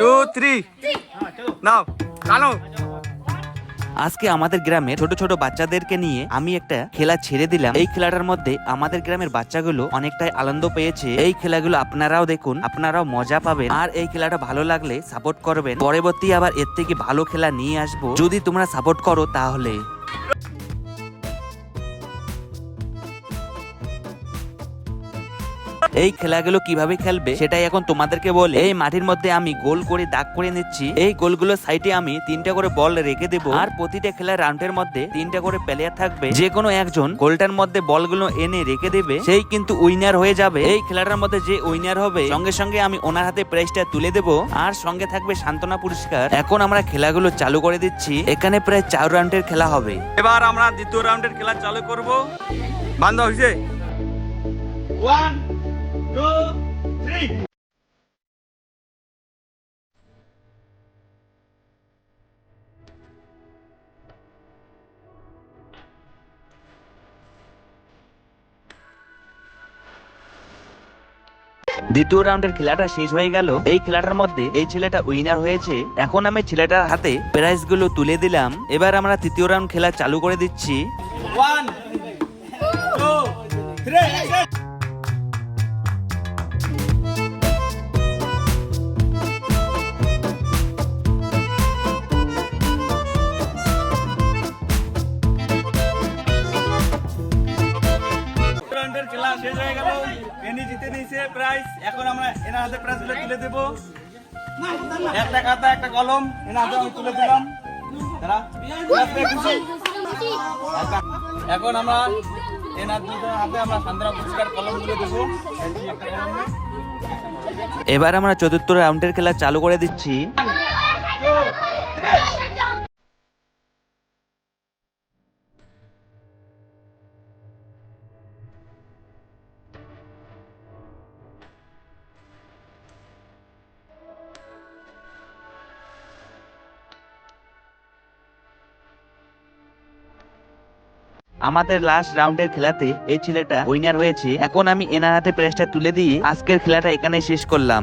2 3 নাও কানো। আজকে আমাদের গ্রামে ছোট ছোট বাচ্চাদেরকে নিয়ে আমি একটা খেলা ছেড়ে দিলাম। এই খেলাটার মধ্যে আমাদের গ্রামের বাচ্চাগুলো অনেকটাই আনন্দ পেয়েছে। এই খেলাগুলো আপনারাও দেখুন, আপনারাও মজা পাবেন। আর এই খেলাটা ভালো লাগলে সাপোর্ট করবেন। পরবর্তী আবার এর থেকে ভালো খেলা নিয়ে আসবো, যদি তোমরা সাপোর্ট করো তাহলে। এই খেলাগুলো কিভাবে খেলবে সেটাই এখন তোমাদেরকে বলে। এই মাটির মধ্যে আমি গোল করে দাগ করে নিচ্ছি। এই গোলগুলোর সাইডে আমি 3টা করে বল রেখে দেব। আর প্রতিটা খেলার রাউন্ডের মধ্যে 3টা করে প্লেয়ার থাকবে। যে কোনো একজন গোলটার মধ্যে বলগুলো এনে রেখে দেবে, সেই কিন্তু উইনার হয়ে যাবে। এই খেলাটার মধ্যে যে উইনার হবে সঙ্গে সঙ্গে আমি ওনার হাতে প্রাইজটা তুলে দেব, আর সঙ্গে থাকবে সান্ত্বনা পুরস্কার। এখন আমরা খেলাগুলো চালু করে দিচ্ছি। এখানে প্রায় 4 রাউন্ডের খেলা হবে। এবার আমরা দ্বিতীয় রাউন্ডের খেলা চালু করব। বান্ধব হইছে 1 2 3। দ্বিতীয় রাউন্ডের খেলাটা শেষ হয়ে গেল। এই খেলাটার মধ্যে এই ছেলেটা উইনার হয়েছে। এখন আমি ছেলেটার হাতে প্রাইজ গুলো তুলে দিলাম। এবার আমরা তৃতীয় রাউন্ড খেলা চালু করে দিচ্ছি। 1 2 3 রাউন্ডের খেলা শেষ হয়ে গেল। এনি জিতে নিয়েছে প্রাইজ। এখন আমরা এনার হাতে প্রাইজগুলো তুলে দেব। একটা খাতা একটা কলম এনার হাতে আমি তুলে দিলাম। দাঁড়া, খুশি? এখন আমরা এনার দুজনের হাতে আমরা সান্ত্বনা পুরস্কার কলম তুলে দেবো। এবার আমরা চতুর্থ রাউন্ডের খেলা চালু করে দিচ্ছি। আমাদের লাস্ট রাউন্ডের খেলাতে এই ছেলেটা উইনার হয়েছে। এখন আমি এনার হাতে প্রাইজটা তুলে দিয়ে আজকের খেলাটা এখানে শেষ করলাম।